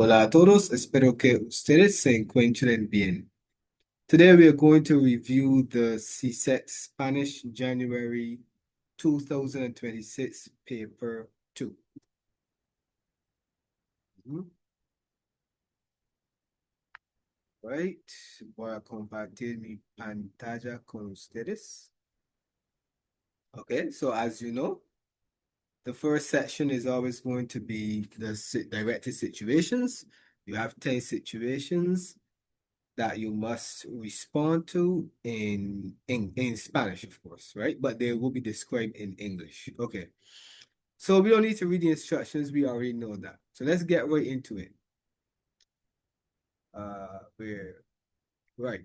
Hola a todos, espero que ustedes se encuentren bien. Today we are going to review the CSEC Spanish January 2026 paper 2. Mhm. Right, voy a compartir mi pantalla con ustedes. Okay, so as you know, the first section is always going to be the directed situations. You have 10 situations that you must respond to in Spanish, of course, right? But they will be described in English. Okay. So we don't need to read the instructions. We already know that. So let's get right into it. We're right.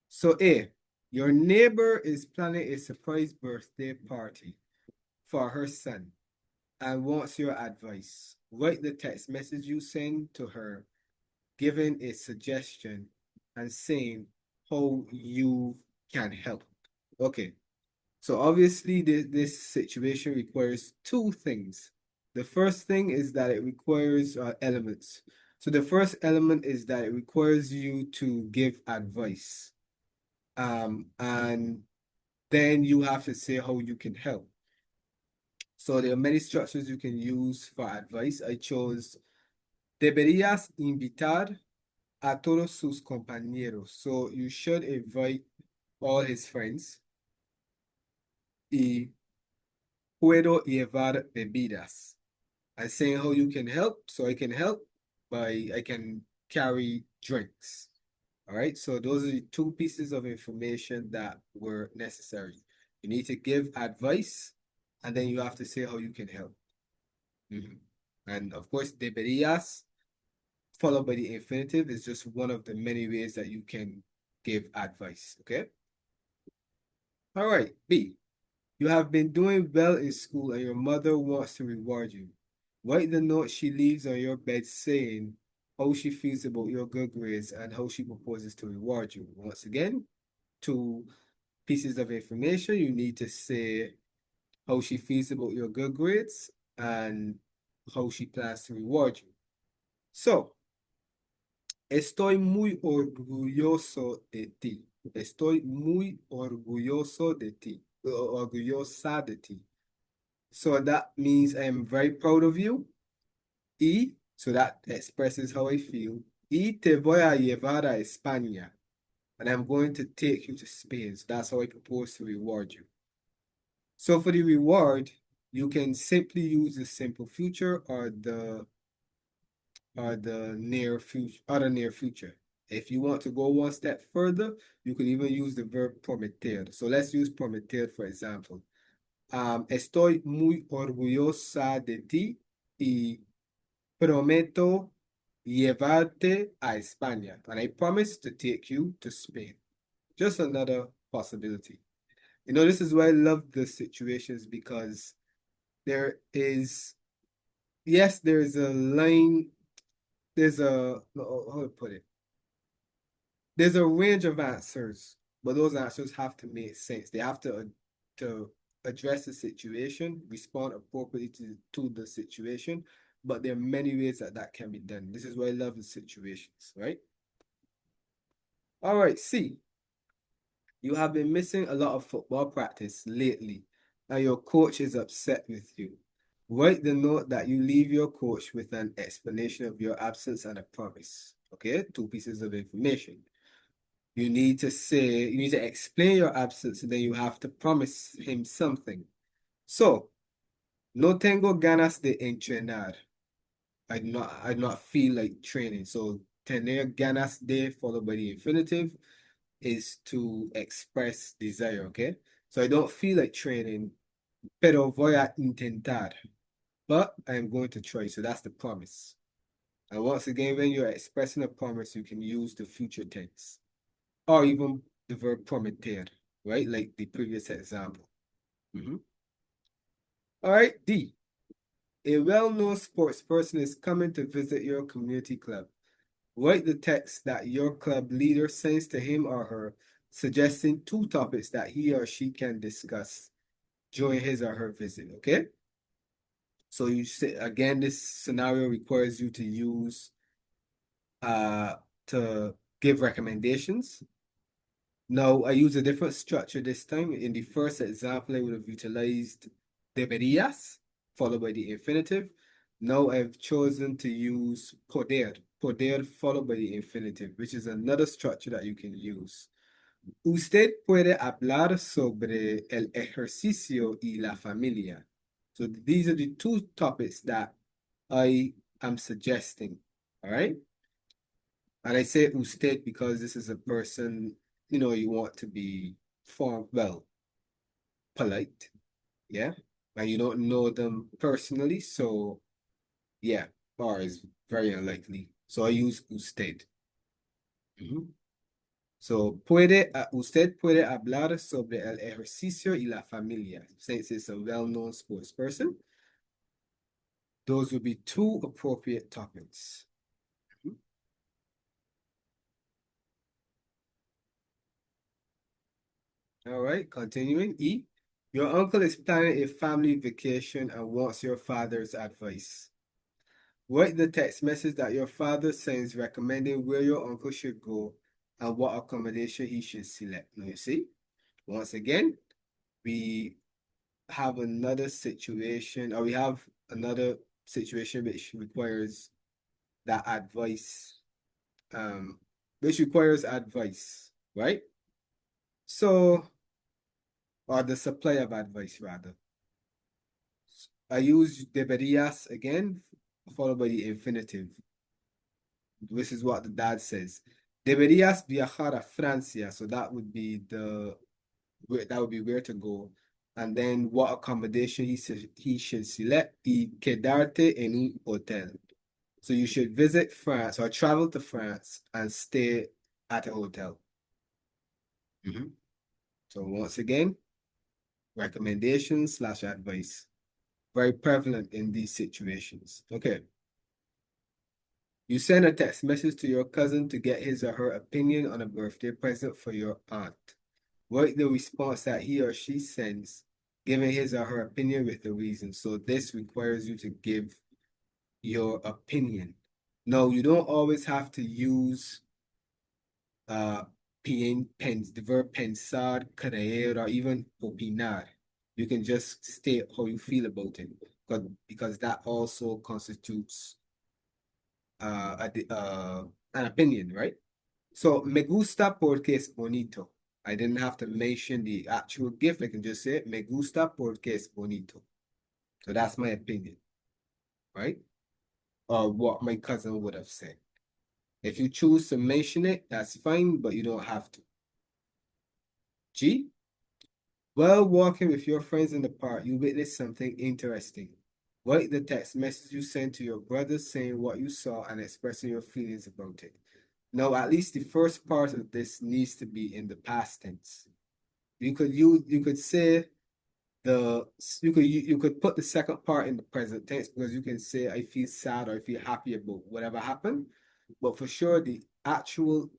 So A, your neighbor is planning a surprise birthday party for her son and wants your advice. Write the text message you send to her, giving a suggestion and saying how you can help. Okay, so obviously this situation requires two things. The first thing is that it requires elements. So the first element is that it requires you to give advice. And then you have to say how you can help. So there are many structures you can use for advice. I chose deberías invitar a todos sus compañeros. So you should invite all his friends. Y puedo llevar bebidas. I'm saying how you can help. So I can help by I can carry drinks. All right. So those are the two pieces of information that were necessary. You need to give advice, and then you have to say how you can help. And of course, deberías followed by the infinitive is just one of the many ways that you can give advice. Okay. All right. B. You have been doing well in school and your mother wants to reward you. Write the note she leaves on your bed saying how she feels about your good grades and how she proposes to reward you. Once again, two pieces of information. You need to say how she feels about your good grades and how she plans to reward you. So, estoy muy orgulloso de ti. Estoy muy orgulloso de ti. Orgullosa de ti. So that means I am very proud of you. Y, so that expresses how I feel. Y te voy a llevar a España. And I'm going to take you to Spain. So that's how I propose to reward you. So for the reward, you can simply use the simple future or the near future or the near future. If you want to go one step further, you can even use the verb prometer. So let's use prometer for example. Estoy muy orgullosa de ti y prometo llevarte a España. And I promise to take you to Spain. Just another possibility. You know, this is why I love the situations because there is, yes, there's a line, there's a, how to put it? There's a range of answers, but those answers have to make sense. They have to address the situation, respond appropriately to the situation, but there are many ways that that can be done. This is why I love the situations, right? All right, C. You have been missing a lot of football practice lately, and your coach is upset with you. Write the note that you leave your coach with an explanation of your absence and a promise. Okay, two pieces of information. You need to say, you need to explain your absence, and then you have to promise him something. So, no tengo ganas de entrenar. I do not feel like training. So, tener ganas de followed by the infinitive is to express desire, okay? So I don't feel like training, pero voy a intentar. But I'm going to try. So that's the promise. And once again, when you're expressing a promise, you can use the future tense or even the verb prometer, right? Like the previous example. All right, D. A well-known sports person is coming to visit your community club. Write the text that your club leader sends to him or her, suggesting two topics that he or she can discuss during his or her visit, okay? So you say, again, this scenario requires you to use uh, to give recommendations. Now, I use a different structure this time. In the first example, I would have utilized deberías, followed by the infinitive. Now I've chosen to use poder followed by the infinitive, which is another structure that you can use. Usted puede hablar sobre el ejercicio y la familia. So these are the two topics that I am suggesting. All right. And I say usted because this is a person, you want to be polite. Yeah. And you don't know them personally. So yeah, bar is very unlikely. So I use usted. Mhm. So, usted puede hablar sobre el ejercicio y la familia. Since it's a well-known sports person, those would be two appropriate topics. All right, continuing. E, your uncle is planning a family vacation and wants your father's advice. Write the text message that your father sends recommending where your uncle should go and what accommodation he should select. Now, you see, once again, we have another situation, or we have another situation advice, um, which requires advice, right? So, or the supply of advice, rather. I use deberías again, followed by the infinitive. This is what the dad says. Deberías viajar a Francia. So that would be where to go. And then what accommodation he should select. Y quedarte en un hotel. So you should visit France or travel to France and stay at a hotel. Mhm. So once again, recommendations/advice. Very prevalent in these situations. Okay. You send a text message to your cousin to get his or her opinion on a birthday present for your aunt. Write the response that he or she sends, giving his or her opinion with the reason. So this requires you to give your opinion. No, you don't always have to use uh the verb pensar, creer, or even opinar. You can just state how you feel about it, because that also constitutes an opinion, right? So, me gusta porque es bonito. I didn't have to mention the actual gift. I can just say, me gusta porque es bonito. So that's my opinion, right? Or what my cousin would have said. If you choose to mention it, that's fine, but you don't have to. G, while walking with your friends in the park, you witness something interesting. Write the text message you sent to your brother saying what you saw and expressing your feelings about it. Now, at least the first part of this needs to be in the past tense. You could say you could put the second part in the present tense, because you can say I feel sad or I feel happy about whatever happened. But for sure, the actual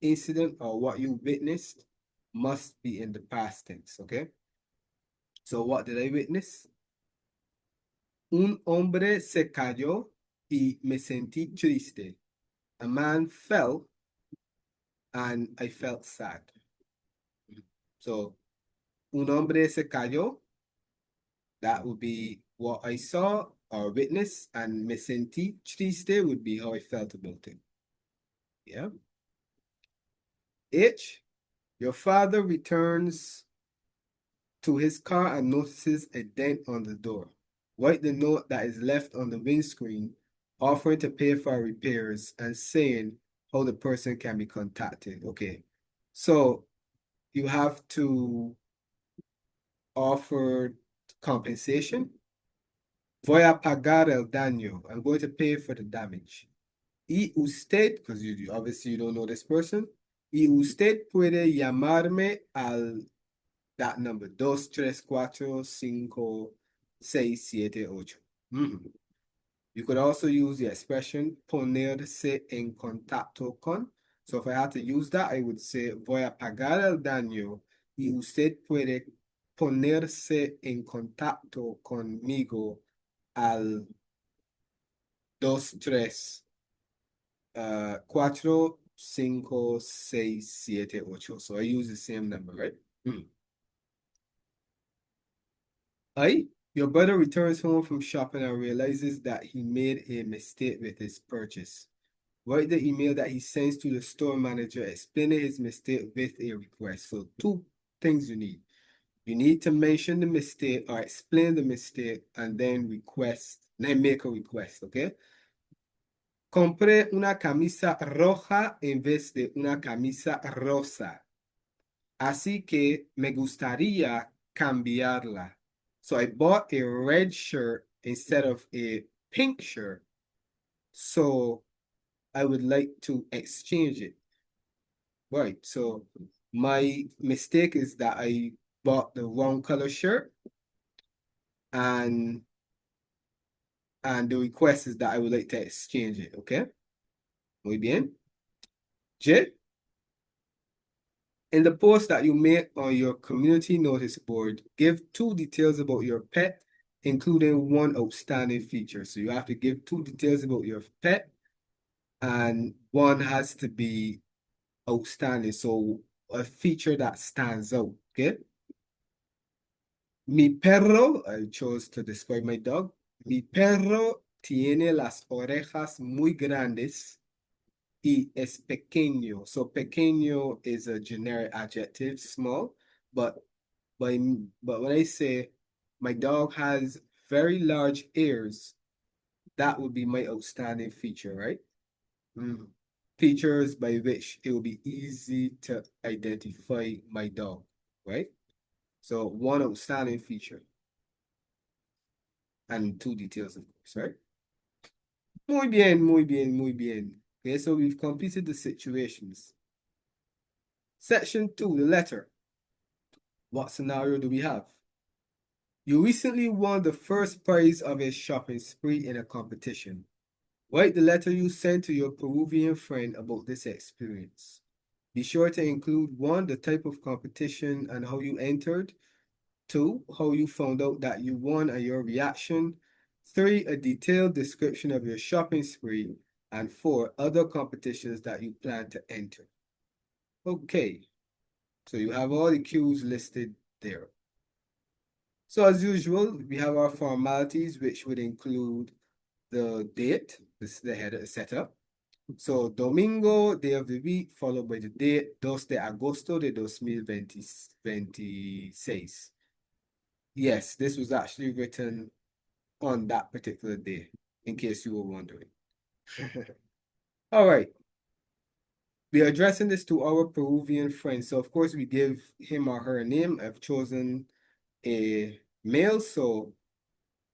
incident or what you witnessed must be in the past tense, okay? So what did I witness? Un hombre se cayó y me sentí triste. A man fell and I felt sad. So, un hombre se cayó, that would be what I saw or witnessed, and me sentí triste would be how I felt about it. Yeah. H, your father returns to his car and notices a dent on the door. Write the note that is left on the windscreen, offering to pay for repairs and saying how the person can be contacted. Okay. So you have to offer compensation. Voy a pagar el daño. I'm going to pay for the damage. Y usted, because obviously you don't know this person, y usted puede llamarme al that number, 2345678. You could also use the expression ponerse en contacto con. So if I had to use that, I would say voy a pagar el daño y usted puede ponerse en contacto conmigo al 23 cuatro, cinco, seis, siete, ocho. So I use the same number, right? I, your brother returns home from shopping and realizes that he made a mistake with his purchase. Write the email that he sends to the store manager explaining his mistake with a request. So two things you need. You need to mention the mistake or explain the mistake and then make a request, okay? Compré una camisa roja en vez de una camisa rosa. Así que me gustaría cambiarla. So I bought a red shirt instead of a pink shirt. So I would like to exchange it. Right. So my mistake is that I bought the wrong color shirt and the request is that I would like to exchange it. Okay. Muy bien. J. In the post that you make on your community notice board, give 2 details about your pet, including 1 outstanding feature. So you have to give 2 details about your pet, and 1 has to be outstanding. So a feature that stands out. Okay. Mi perro, I chose to describe my dog. Mi perro tiene las orejas muy grandes y es pequeño. So pequeño is a generic adjective, small, but when I say my dog has very large ears, that would be my outstanding feature, right? Features by which it will be easy to identify my dog, right? So 1 outstanding feature and 2 details, of course, right? Muy bien, muy bien, muy bien. Okay, so we've completed the situations. Section 2, the letter. What scenario do we have? You recently won the first prize of a shopping spree in a competition. Write the letter you sent to your Peruvian friend about this experience. Be sure to include 1, the type of competition and how you entered. 2, how you found out that you won and your reaction. 3, a detailed description of your shopping spree. And 4, other competitions that you plan to enter. Okay, so you have all the cues listed there. So as usual, we have our formalities, which would include the date, this is the header setup. So domingo, day of the week, followed by the date, 2 de agosto de 2026. Yes, this was actually written on that particular day, in case you were wondering. All right. We are addressing this to our Peruvian friend. So of course we give him or her a name. I've chosen a male, so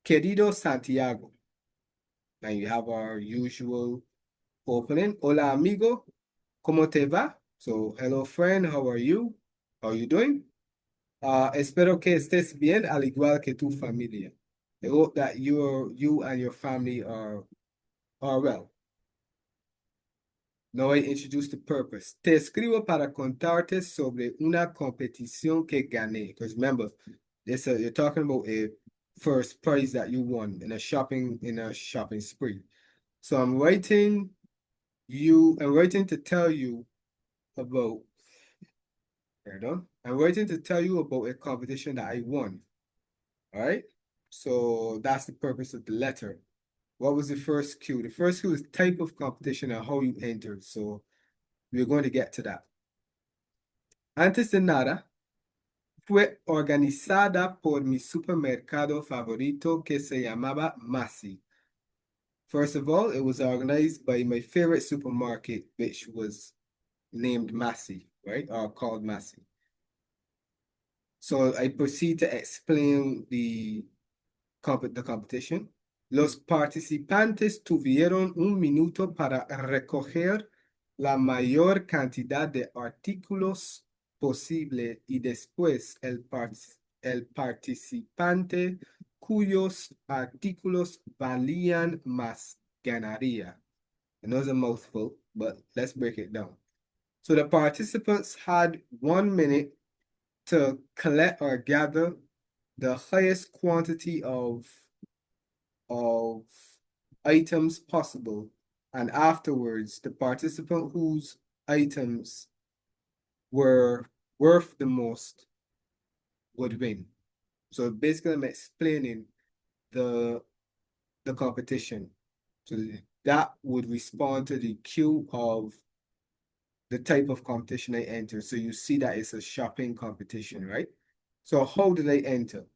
Querido Santiago. And you have our usual opening. Hola amigo, ¿cómo te va? So hello friend, how are you? How are you doing? Espero que estés bien, al igual que tu familia. I hope that you and your family are well. Now I introduce the purpose. Te escribo para contarte sobre una competición que gané. Because remember, you're talking about a first prize that you won in a shopping spree. So I'm writing to tell you about, pardon. I'm writing to tell you about a competition that I won. All right. So that's the purpose of the letter. What was the first cue? The first cue is type of competition and how you entered. So we're going to get to that. Antes de nada, fue organizada por mi supermercado favorito que se llamaba Massy. First of all, it was organized by my favorite supermarket, which was named Massy, right? Or called Massy. So I proceed to explain the competition. Los participantes tuvieron 1 minuto para recoger la mayor cantidad de artículos posible y después el participante cuyos artículos valían más ganaría. I know it's a mouthful, but let's break it down. So the participants had 1 minute to collect or gather the highest quantity of items possible And afterwards, the participant whose items were worth the most would win. So basically, I'm explaining the competition. So that would respond to the cue of the type of competition I enter. So you see that it's a shopping competition, right? So how did I enter?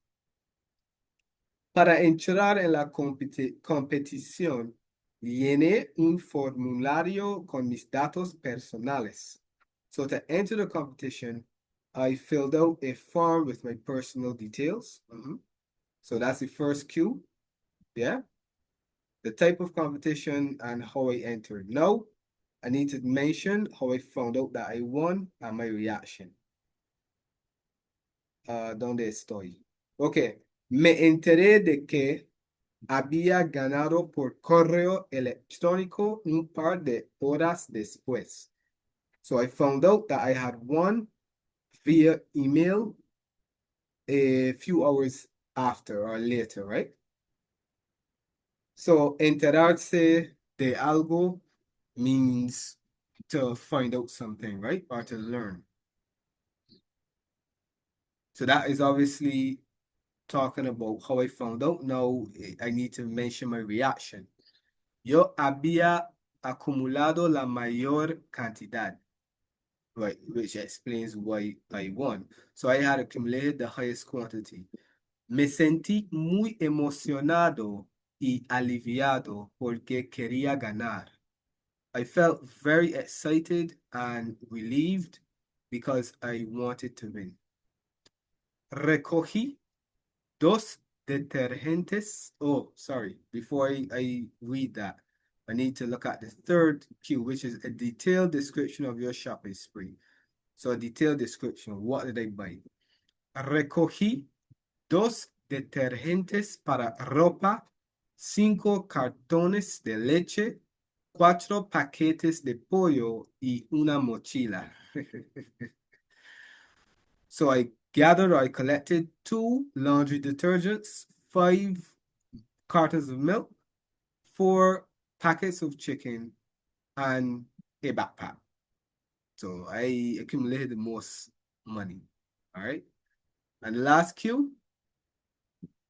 Para entrar en la competición, llené un formulario con mis datos personales. So to enter the competition, I filled out a form with my personal details. So that's the first cue. Yeah. The type of competition and how I entered. Now, I need to mention how I found out that I won and my reaction. ¿Dónde estoy? Ok. Me enteré de que había ganado por correo electrónico un par de horas después. So I found out that I had won via email a few hours after or later, right? So enterarse de algo means to find out something, right? Or to learn. So that is obviously talking about how I found out. Now I need to mention my reaction. Yo había acumulado la mayor cantidad, right? Which explains why I won. So I had accumulated the highest quantity. Me sentí muy emocionado y aliviado porque quería ganar. I felt very excited and relieved because I wanted to win. Recogí dos detergentes. Oh, sorry. Before I read that, I need to look at the third cue, which is a detailed description of your shopping spree. So a detailed description. What did I buy? Recogí dos detergentes para ropa, 5 cartones de leche, 4 paquetes de pollo y una mochila. So I collected 2 laundry detergents, 5 cartons of milk, 4 packets of chicken, and a backpack. So I accumulated the most money. All right. And the last cue,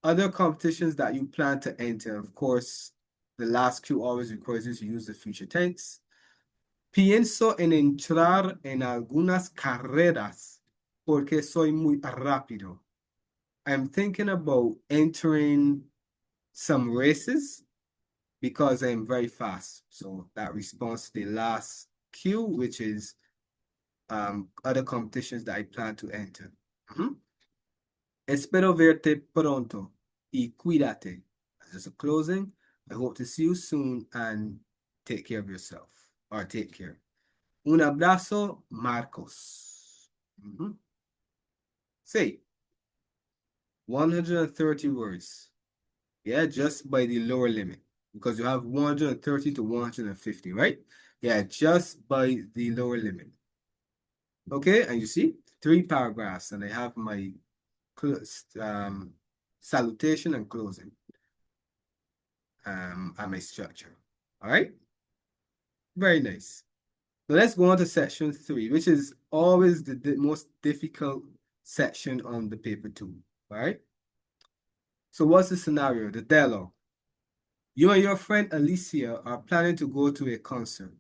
other competitions that you plan to enter. Of course, the last cue always requires you to use the future tense. Pienso en entrar en algunas carreras porque soy muy rápido. I'm thinking about entering some races because I'm very fast. So that responds to the last cue, which is other competitions that I plan to enter. Espero verte pronto y cuídate. As a closing, I hope to see you soon and take care of yourself or take care. Un abrazo, Marcos. Say 130 words. Yeah, just by the lower limit because you have 130 to 150, right? Yeah, just by the lower limit. Okay, and you see 3 paragraphs, and I have my salutation and closing and my structure. All right, very nice. So let's go on to section 3, which is always the most difficult section on the paper 2. All right. So what's the scenario? The dialogue. You and your friend Alicia are planning to go to a concert.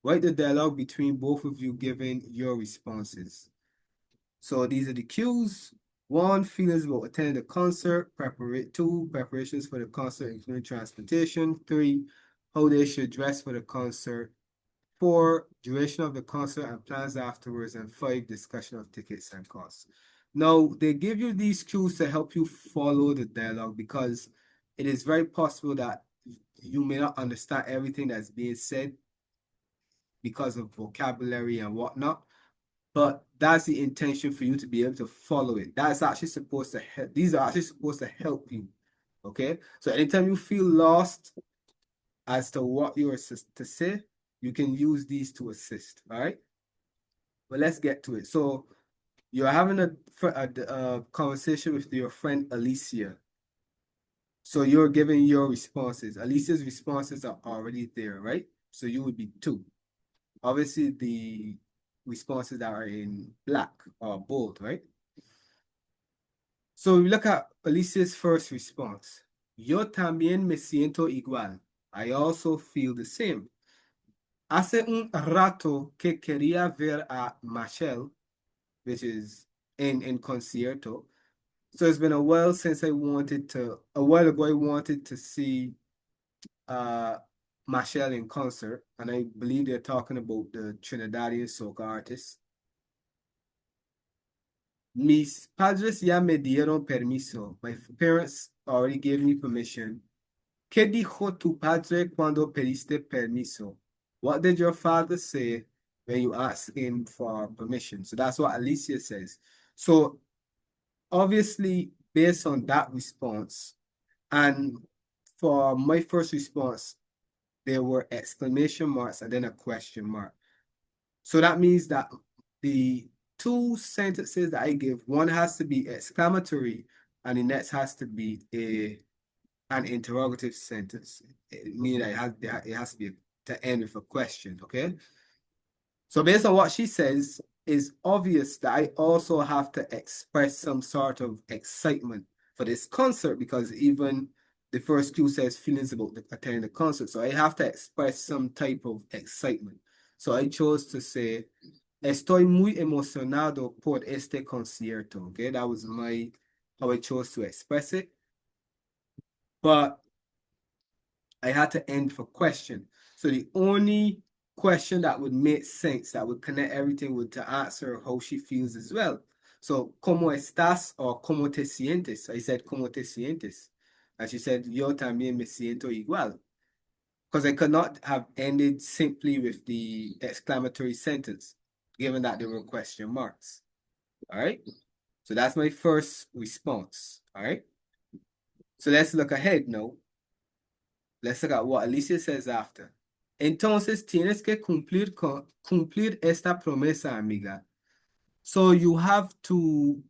Write the dialogue between both of you giving your responses. So these are the cues. 1, feelings about attending the concert. 2, preparations for the concert, including transportation. 3, how they should dress for the concert. 4, duration of the concert and plans afterwards. And 5, discussion of tickets and costs. Now, they give you these cues to help you follow the dialogue because it is very possible that you may not understand everything that's being said because of vocabulary and whatnot. But that's the intention for you to be able to follow it. That's actually supposed to help. These are actually supposed to help you. Okay. So anytime you feel lost as to what you're to say, you can use these to assist. All right. But let's get to it. So you're having a conversation with your friend Alicia. So you're giving your responses. Alicia's responses are already there, right? So you would be 2. Obviously, the responses that are in black or bold, right? So we look at Alicia's first response. Yo también me siento igual. I also feel the same. Hace un rato que quería ver a Michelle, which is in concierto. So it's been a while since a while ago I wanted to see Michelle in concert, and I believe they're talking about the Trinidadian soca artist. Mis padres ya me dieron permiso. My parents already gave me permission. ¿Qué dijo tu padre cuando pediste permiso? What did your father say when you asked him for permission? So that's what Alicia says. So obviously, based on that response, and for my first response, there were exclamation marks and then a question mark. So that means that the 2 sentences that I give, one has to be exclamatory and the next has to be an interrogative sentence, meaning that it has to be to end with a question, okay? So based on what she says, it's obvious that I also have to express some sort of excitement for this concert because even the first cue says feelings about attending the concert. So I have to express some type of excitement. So I chose to say, estoy muy emocionado por este concierto. Okay, that was how I chose to express it. But I had to end for question. So the only question that would make sense, that would connect everything, would to answer how she feels as well. So, ¿cómo estás or cómo te sientes? I said, ¿cómo te sientes? And she said, yo también me siento igual. Because I could not have ended simply with the exclamatory sentence, given that there were question marks. All right? So that's my first response. All right? So let's look ahead now. Let's look at what Alicia says after. Entonces tienes que cumplir esta promesa, amiga. So you have to,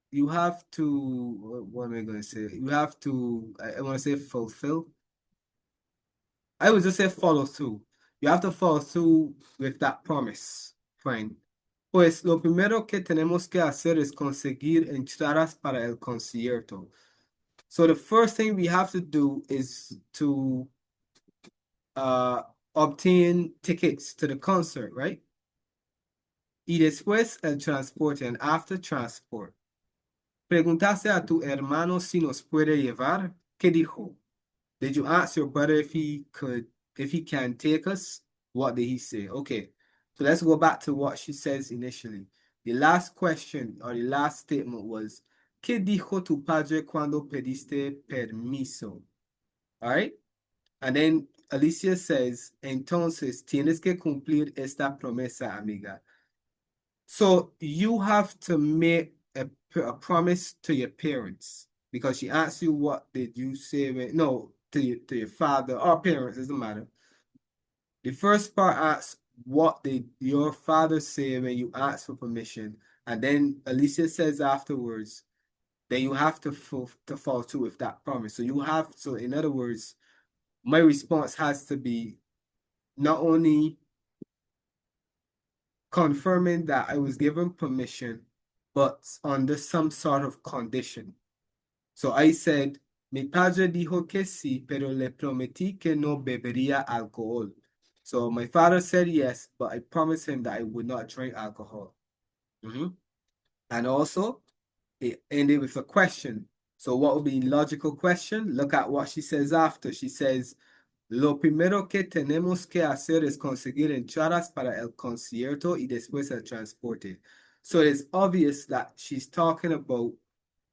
what am I going to say? You have to, I want to say fulfill. I would just say follow through. You have to follow through with that promise, friend. Pues lo primero que tenemos que hacer es conseguir entradas para el concierto. So the first thing we have to do is to obtain tickets to the concert, right? Y después el transporte, and after transport. Preguntaste a tu hermano si nos puede llevar. ¿Qué dijo? Did you ask your brother if he can take us? What did he say? Okay, so let's go back to what she says initially. The last question or the last statement was, ¿Qué dijo tu padre cuando pediste permiso? All right? And then Alicia says, entonces tienes que cumplir esta promesa, amiga. So you have to make a promise to your parents because she asks you what did you say to your father or parents, doesn't matter. The first part asks what did your father say when you asked for permission, and then Alicia says afterwards, then you have to follow through with that promise. So in other words, my response has to be not only confirming that I was given permission, but under some sort of condition. So I said, mi padre dijo que sí, pero le prometí que no bebería alcohol. So my father said yes, but I promised him that I would not drink alcohol. And also, it ended with a question. So what would be logical question? Look at what she says after. She says, lo primero que tenemos que hacer es conseguir entradas para el concierto y después el transporte. So it's obvious that she's talking about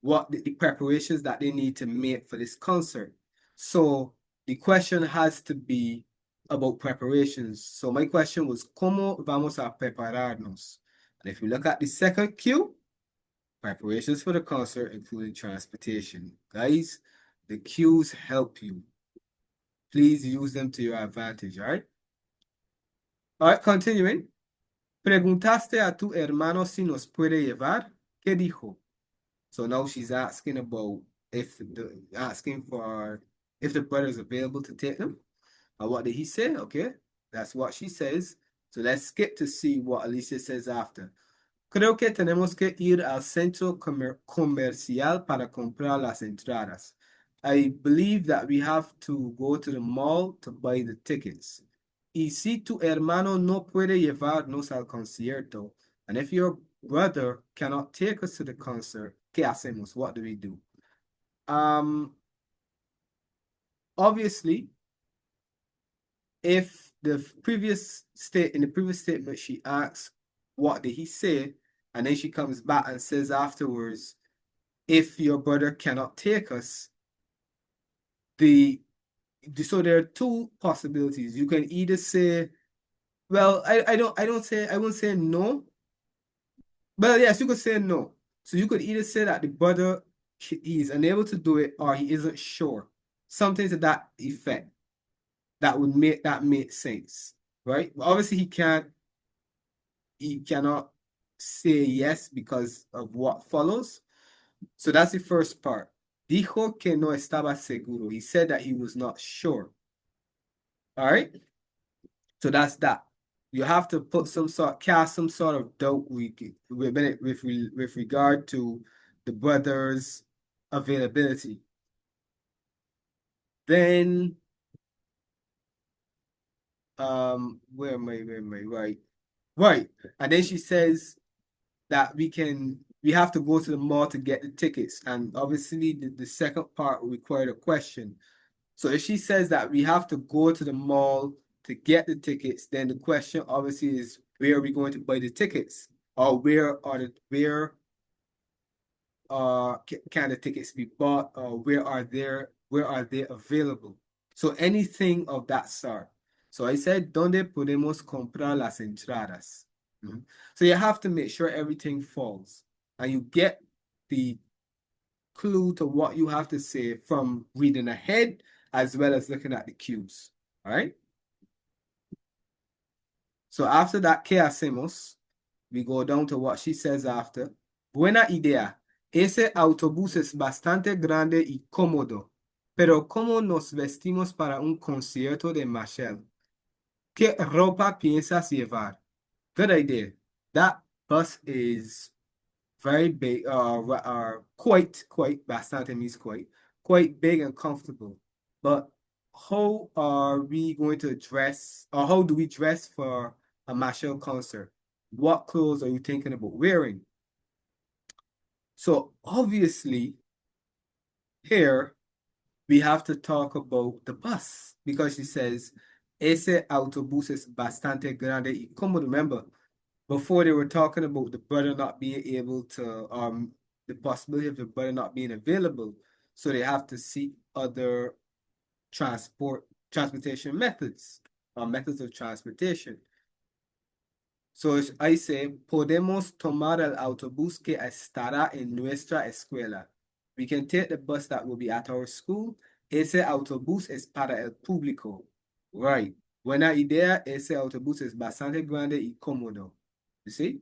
what the preparations that they need to make for this concert. So the question has to be about preparations. So my question was, ¿Cómo vamos a prepararnos? And if you look at the second cue, preparations for the concert, including transportation. Guys, the cues help you. Please use them to your advantage, all right? All right, continuing. Preguntaste a tu hermano si nos puede llevar. ¿Qué dijo? So now she's asking about if the brother is available to take them. And what did he say? Okay, that's what she says. So let's skip to see what Alicia says after. Creo que tenemos que ir al centro comercial para comprar las entradas. I believe that we have to go to the mall to buy the tickets. Y si tu hermano no puede llevarnos al concierto, and if your brother cannot take us to the concert, ¿qué hacemos? What do we do? Obviously, if in the previous statement she asks, what did he say? And then she comes back and says afterwards, if your brother cannot take us, so there are two possibilities. You can either say, well, I won't say no. Well, yes, you could say no. So you could either say that the brother he is unable to do it or he isn't sure. Something to that effect that would make sense, right? But obviously he cannot say yes because of what follows. So that's the first part. Dijo que no estaba seguro. He said that he was not sure. All right. So that's that. You have to cast some sort of doubt with regard to the brother's availability. Then, where am I? Right. Right. And then she says that we have to go to the mall to get the tickets. And obviously the second part required a question. So if she says that we have to go to the mall to get the tickets, then the question obviously is where are we going to buy the tickets? Or where can the tickets be bought, or where are they available? So anything of that sort. So I said, ¿Dónde podemos comprar las entradas? So you have to make sure everything falls, and you get the clue to what you have to say from reading ahead as well as looking at the cues. All right. So after that, ¿qué hacemos? We go down to what she says after. Buena idea. Ese autobús es bastante grande y cómodo. Pero ¿cómo nos vestimos para un concierto de Michelle? ¿Qué ropa piensas llevar? Good idea. That bus is very big, quite, bastante means quite big and comfortable. But how are we going to dress, or how do we dress for a Michelle concert? What clothes are you thinking about wearing? So obviously, here we have to talk about the bus because she says, ese autobús es bastante grande y cómodo. Remember, before they were talking about the brother not being able to, the possibility of the brother not being available. So they have to seek other transportation methods, or methods of transportation. So I say, podemos tomar el autobús que estará en nuestra escuela. We can take the bus that will be at our school. Ese autobús es para el público. Right. Buena idea, ese autobús es bastante grande y cómodo. You see?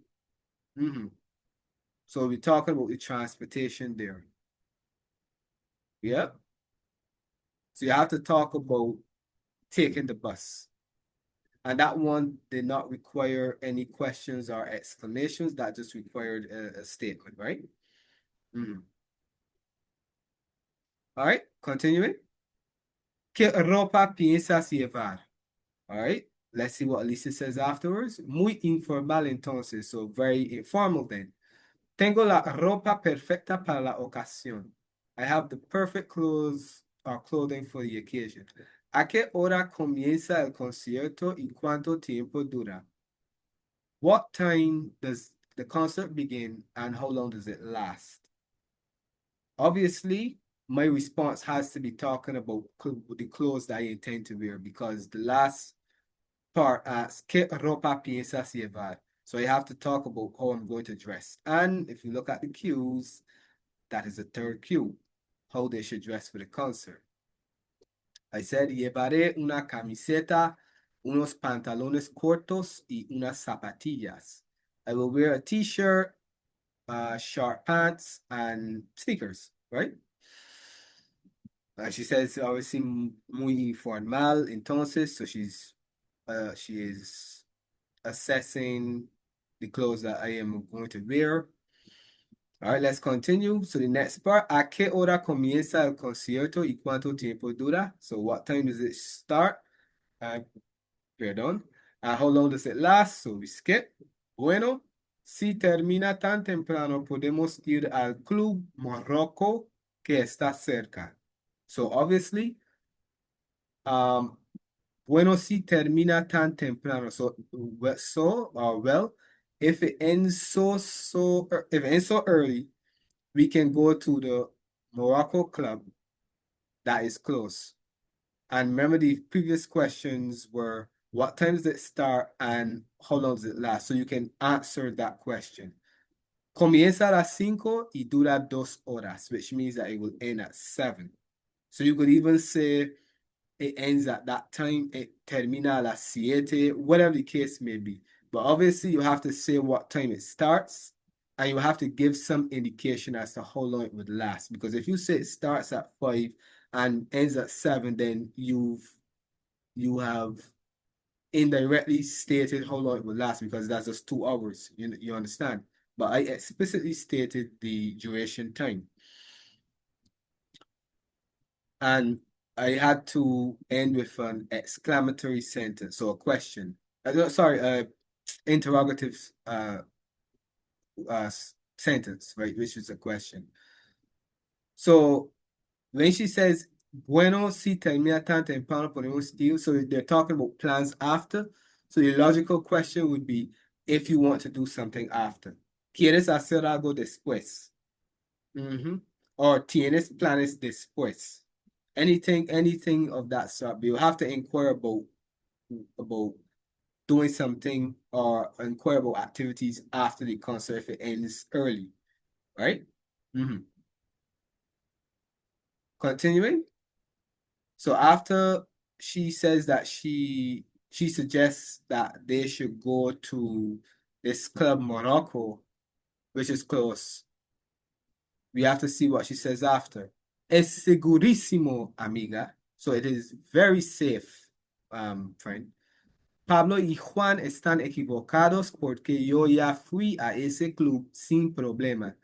So we're talking about the transportation there. Yep. So you have to talk about taking the bus. And that one did not require any questions or exclamations. That just required a statement, right? All right, continuing. ¿Qué ropa piensas llevar? All right, let's see what Alicia says afterwards. Muy informal entonces, so very informal then. Tengo la ropa perfecta para la ocasión. I have the perfect clothes or clothing for the occasion. ¿A qué hora comienza el concierto y cuánto tiempo dura? What time does the concert begin and how long does it last? Obviously, my response has to be talking about the clothes that I intend to wear because the last part asks, ¿Qué ropa piensas llevar? So I have to talk about how I'm going to dress. And if you look at the cues, that is the third cue, how they should dress for the concert. I said, llevaré una camiseta, unos pantalones cortos y unas zapatillas. I will wear a t-shirt, short pants, and sneakers, right? She says obviously muy informal, entonces, so she is assessing the clothes that I am going to wear. All right, let's continue. So the next part, ¿a qué hora comienza el concierto y cuánto tiempo dura? So what time does it start? Uh, Perdón. How long does it last? So we skip. Bueno, si termina tan temprano, podemos ir al Club Morocco que está cerca. So obviously, um, bueno, si termina tan temprano. Well, if it ends if it ends so early, we can go to the Morocco club that is close. And remember, the previous questions were what time does it start and how long does it last? So you can answer that question. Comienza a las 5 y dura 2 horas, which means that it will end at 7. So you could even say it ends at that time, it termina a las 7, whatever the case may be. But obviously, you have to say what time it starts, and you have to give some indication as to how long it would last. Because if you say it starts at 5 and ends at 7, then you have indirectly stated how long it will last because that's just 2 hours. You understand? But I explicitly stated the duration time. And I had to end with an exclamatory sentence, so a question. No, sorry, interrogative sentence, right, which is a question. So when she says, bueno, si termina tan temprano podemos ir, so they're talking about plans after. So the logical question would be if you want to do something after. ¿Quieres hacer algo después? Or tienes planes después? Anything of that sort. But you have to inquire about doing something or inquire about activities after the concert if it ends early, right? Continuing. So after she says that she suggests that they should go to this club Morocco, which is close. We have to see what she says after. Es segurísimo, amiga. So it is very safe, friend. Pablo y Juan están equivocados porque yo ya fui a ese club sin problema.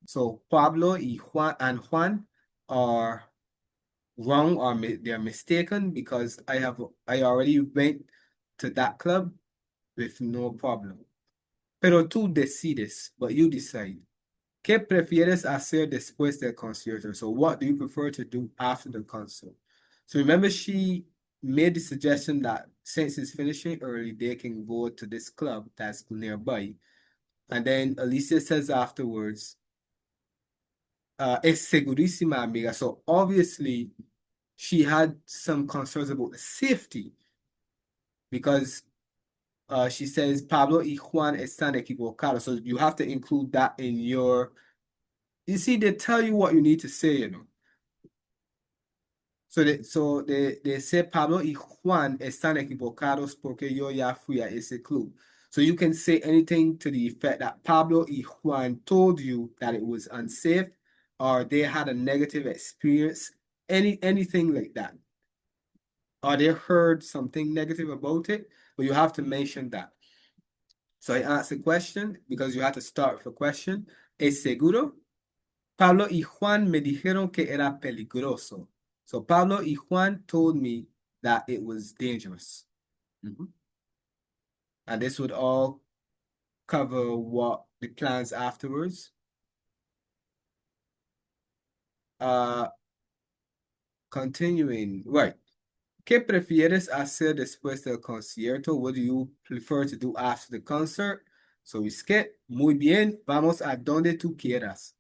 So Pablo y Juan are wrong or they're mistaken because I already went to that club with no problem. Pero tú decides, but you decide. ¿Qué prefieres hacer después del concierto? So what do you prefer to do after the concert? So remember she made the suggestion that since it's finishing early, they can go to this club that's nearby. And then Alicia says afterwards, es segurísima, amiga. So obviously she had some concerns about the safety because she says Pablo y Juan están equivocados. So you have to include that in your, you see, they tell you what you need to say, you know. So they say Pablo y Juan están equivocados porque yo ya fui a ese club. So you can say anything to the effect that Pablo y Juan told you that it was unsafe or they had a negative experience, anything like that. Or they heard something negative about it, but you have to mention that. So I asked a question because you have to start with a question. ¿Es seguro? Pablo y Juan me dijeron que era peligroso. So Pablo y Juan told me that it was dangerous. And this would all cover what the plans afterwards. Continuing, right. ¿Qué prefieres hacer después del concierto? What do you prefer to do after the concert? So we skip. Muy bien, vamos a donde tú quieras.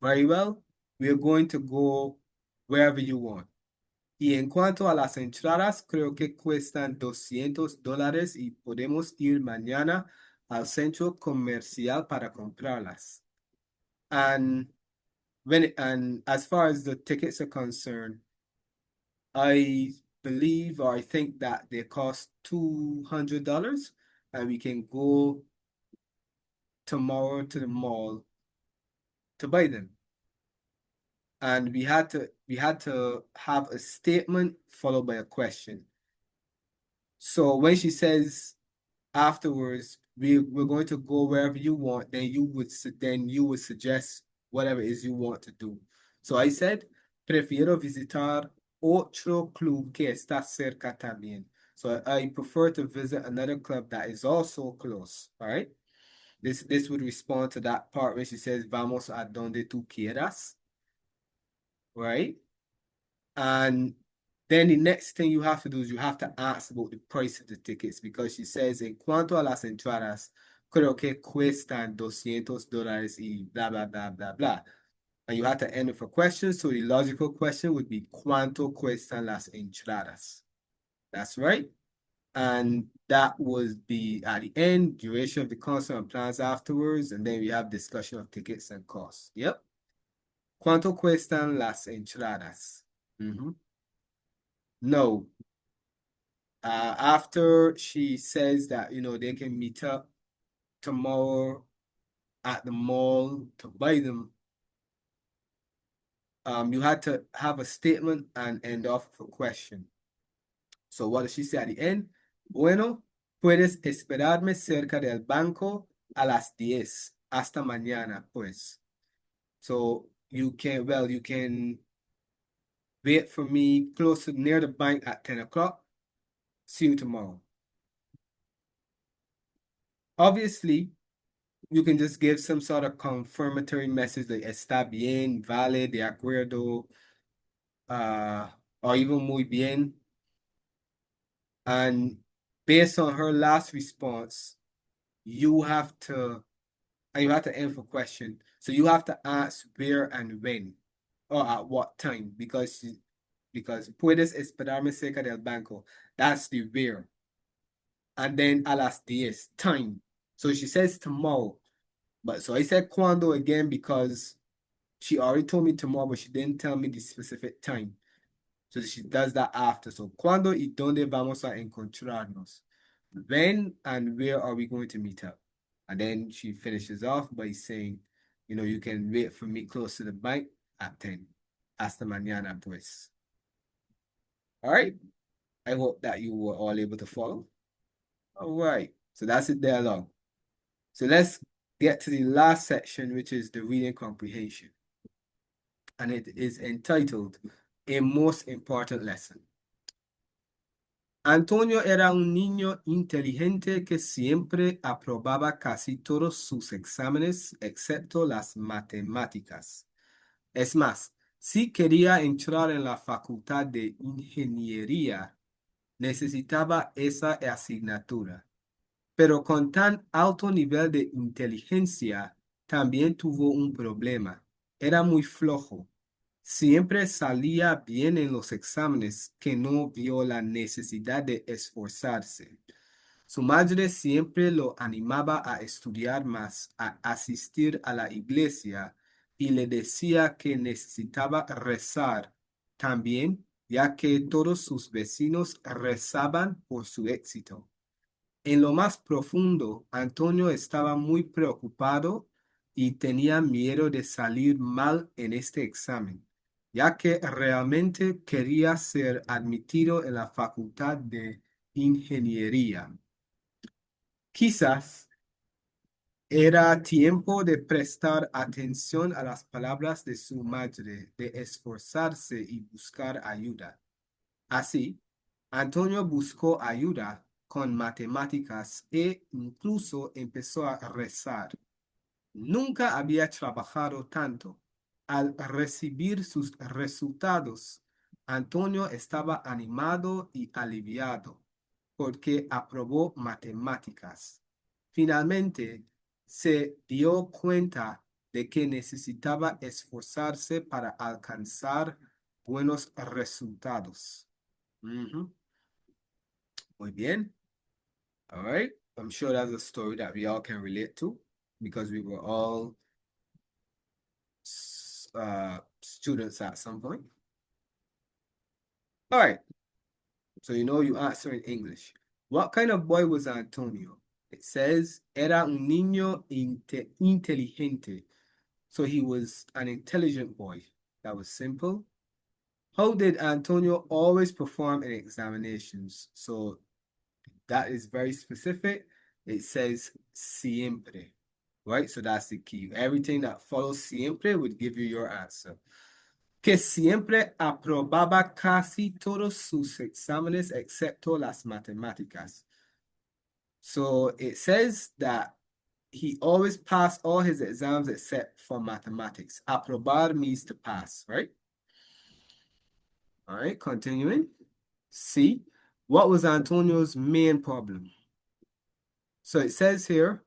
Very well, we are going to go wherever you want. Y en cuanto a las entradas, creo que cuestan $200 y podemos ir mañana al centro comercial para comprarlas. And and as far as the tickets are concerned, I believe or I think that they cost $200 and we can go tomorrow to the mall to buy them. and we had to have a statement followed by a question. So when she says afterwards, we're going to go wherever you want, then you would suggest whatever it is you want to do. So I said, prefiero visitar otro club que está cerca también. So I prefer to visit another club that is also close. All right. This would respond to that part where she says, vamos a donde tú quieras. Right. And then the next thing you have to do is you have to ask about the price of the tickets because she says, en cuanto a las entradas, creo que cuestan $200 y blah, blah, blah, blah, blah. And you have to enter for questions. So the logical question would be, ¿cuánto cuestan las entradas? That's right. And that would be at the end, duration of the concert and plans afterwards. And then we have discussion of tickets and costs. Yep. ¿Cuánto cuestan las entradas? No. After she says that, they can meet up tomorrow at the mall to buy them, you had to have a statement and end off with a question. So what does she say at the end? Bueno, puedes esperarme cerca del banco a las 10. Hasta mañana, pues. So you can wait for me close to near the bank at 10 o'clock. See you tomorrow. Obviously, you can just give some sort of confirmatory message like está bien, vale, de acuerdo, or even muy bien. And based on her last response, you have to answer a question. So you have to ask where and when, or at what time, because puedes esperarme cerca del banco. That's the where. And then a las 10, time. So she says tomorrow. But so I said cuando again because she already told me tomorrow, but she didn't tell me the specific time. So she does that after. So cuando y dónde vamos a encontrarnos? When and where are we going to meet up? And then she finishes off by saying, you can wait for me close to the bank at 10. Hasta mañana, pues. All right. I hope that you were all able to follow. All right. So that's it, dialogue. So let's get to the last section, which is the reading comprehension. And it is entitled A Most Important Lesson. Antonio era un niño inteligente que siempre aprobaba casi todos sus exámenes, excepto las matemáticas. Es más, si quería entrar en la facultad de ingeniería, necesitaba esa asignatura. Pero con tan alto nivel de inteligencia, también tuvo un problema. Era muy flojo. Siempre salía bien en los exámenes que no vio la necesidad de esforzarse. Su madre siempre lo animaba a estudiar más, a asistir a la iglesia y le decía que necesitaba rezar también, ya que todos sus vecinos rezaban por su éxito. En lo más profundo, Antonio estaba muy preocupado y tenía miedo de salir mal en este examen, ya que realmente quería ser admitido en la facultad de ingeniería. Quizás era tiempo de prestar atención a las palabras de su madre, de esforzarse y buscar ayuda. Así, Antonio buscó ayuda con matemáticas e incluso empezó a rezar. Nunca había trabajado tanto. Al recibir sus resultados, Antonio estaba animado y aliviado porque aprobó matemáticas. Finalmente, se dio cuenta de que necesitaba esforzarse para alcanzar buenos resultados. Muy bien. All right. I'm sure that's a story that we all can relate to because we were all students at some point. All right. So you answer in English. What kind of boy was Antonio? It says, era un niño inteligente. So he was an intelligent boy. That was simple. How did Antonio always perform in examinations? So that is very specific. It says siempre, right? So that's the key. Everything that follows siempre would give you your answer. Que siempre aprobaba casi todos sus exámenes excepto las matemáticas. So it says that he always passed all his exams except for mathematics. Aprobar means to pass, right? All right, continuing. C. What was Antonio's main problem? So it says here,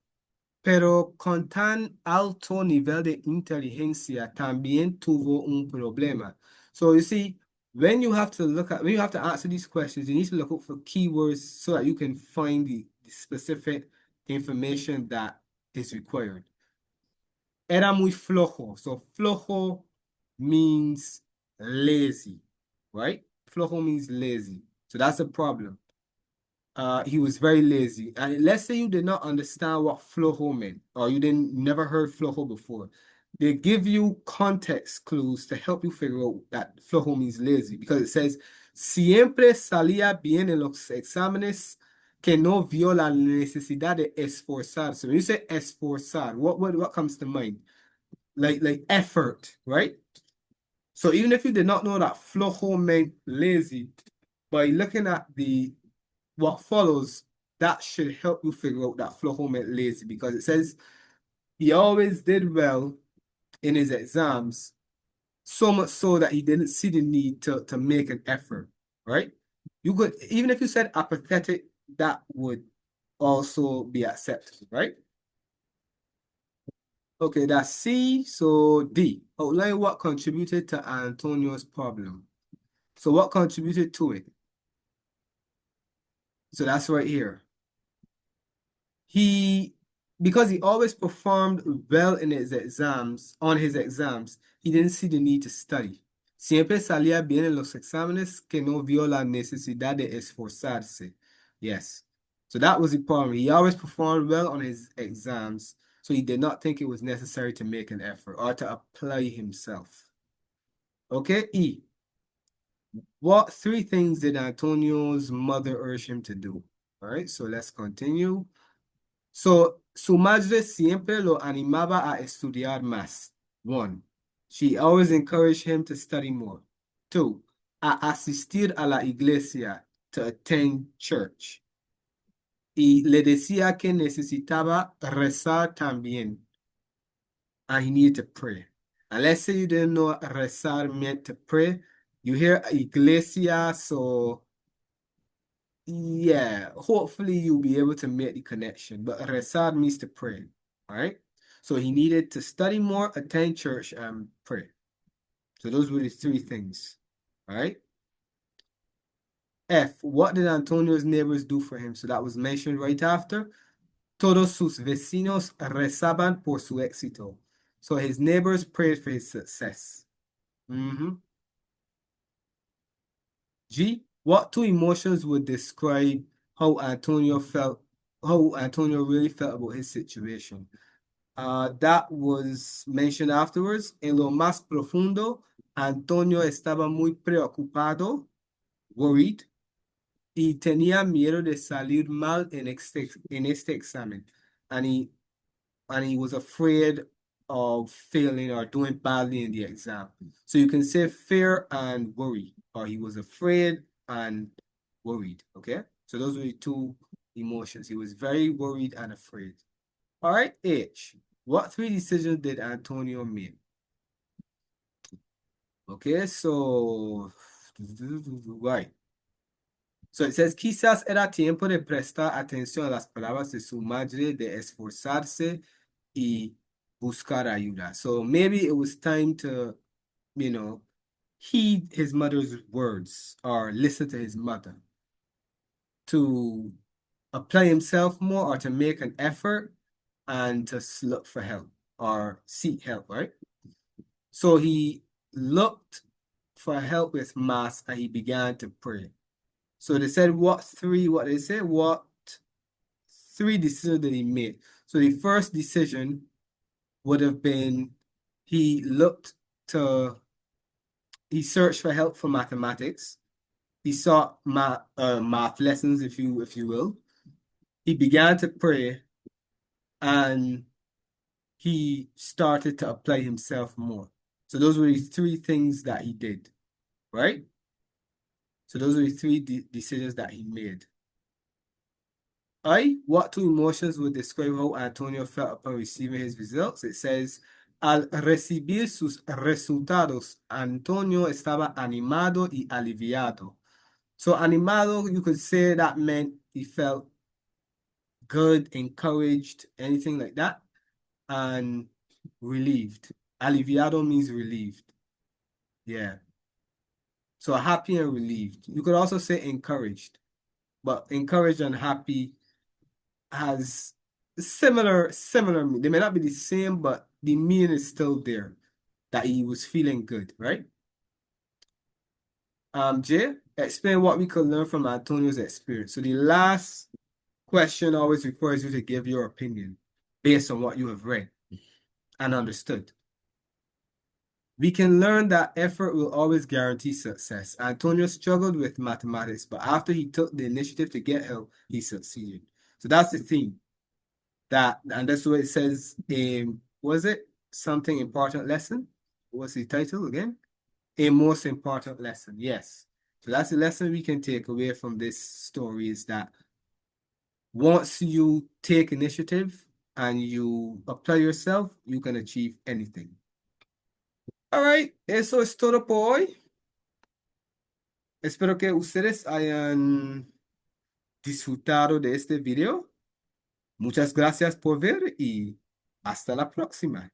pero con tan alto nivel de inteligencia también tuvo un problema. So you see, when you have to answer these questions, you need to look up for keywords so that you can find the specific information that is required. Era muy flojo. So flojo means lazy, right? Flojo means lazy. So that's a problem. He was very lazy. And let's say you did not understand what flojo meant, or you never heard flojo before. They give you context clues to help you figure out that flojo means lazy, because it says, siempre salía bien en los exámenes que no vio la necesidad de esforzarse. When you say esforzar, what comes to mind? Like effort, right? So even if you did not know that flojo meant lazy, by looking at what follows, that should help you figure out that flojo meant lazy, because it says he always did well in his exams, so much so that he didn't see the need to make an effort, right? You could, even if you said apathetic, that would also be acceptable, right? Okay, that's C. So D. Outline what contributed to Antonio's problem. So what contributed to it? So that's right here. Because he always performed well in his exams, he didn't see the need to study. Siempre salía bien en los exámenes que no vio la necesidad de esforzarse. Yes. So that was the problem. He always performed well on his exams, so he did not think it was necessary to make an effort or to apply himself. Okay, E. What three things did Antonio's mother urge him to do? All right, so let's continue. So, su madre siempre lo animaba a estudiar más. 1. She always encouraged him to study more. 2. A asistir a la iglesia, to attend church. Y le decía que necesitaba rezar también. And he needed to pray. And let's say you didn't know what rezar meant to pray. You hear iglesia, so yeah, hopefully you'll be able to make the connection. But rezar means to pray, all right? So he needed to study more, attend church, and pray. So those were the three things, all right? F, what did Antonio's neighbors do for him? So that was mentioned right after. Todos sus vecinos rezaban por su éxito. So his neighbors prayed for his success. G, what two emotions would describe how Antonio really felt about his situation? That was mentioned afterwards. En lo más profundo, Antonio estaba muy preocupado, worried, y tenía miedo de salir mal en este examen. And he was afraid of failing or doing badly in the exam. So you can say fear and worry, or he was afraid and worried, okay? So those were the two emotions. He was very worried and afraid. All right, H. What three decisions did Antonio make? Okay, so, right. So it says, quizás era tiempo de prestar atención a las palabras de su madre, de esforzarse y buscar ayuda. So maybe it was time to, heed his mother's words or listen to his mother, to apply himself more or to make an effort and to look for help or seek help, right? So he looked for help with mass and he began to pray. So they said, what three decisions did he make? So the first decision would have been he looked to he searched for help for mathematics. He sought math lessons, if you will. He began to pray, and he started to apply himself more. So those were the three things that he did, right? So those were the three decisions that he made. What two emotions would describe how Antonio felt upon receiving his results? It says, al recibir sus resultados, Antonio estaba animado y aliviado. So animado, you could say that meant he felt good, encouraged, anything like that, and relieved. Aliviado means relieved. Yeah. So happy and relieved. You could also say encouraged, but encouraged and happy has similar. They may not be the same, but the meaning is still there. That he was feeling good, right? Jay, explain what we could learn from Antonio's experience. So the last question always requires you to give your opinion based on what you have read and understood. We can learn that effort will always guarantee success. Antonio struggled with mathematics, but after he took the initiative to get help, he succeeded. So that's the theme. And that's what it says. Was it something important lesson? What's the title again? A most important lesson. Yes. So that's the lesson we can take away from this story, is that once you take initiative and you apply yourself, you can achieve anything. All right, eso es todo por hoy. Espero que ustedes hayan disfrutado de este video. Muchas gracias por ver y hasta la próxima.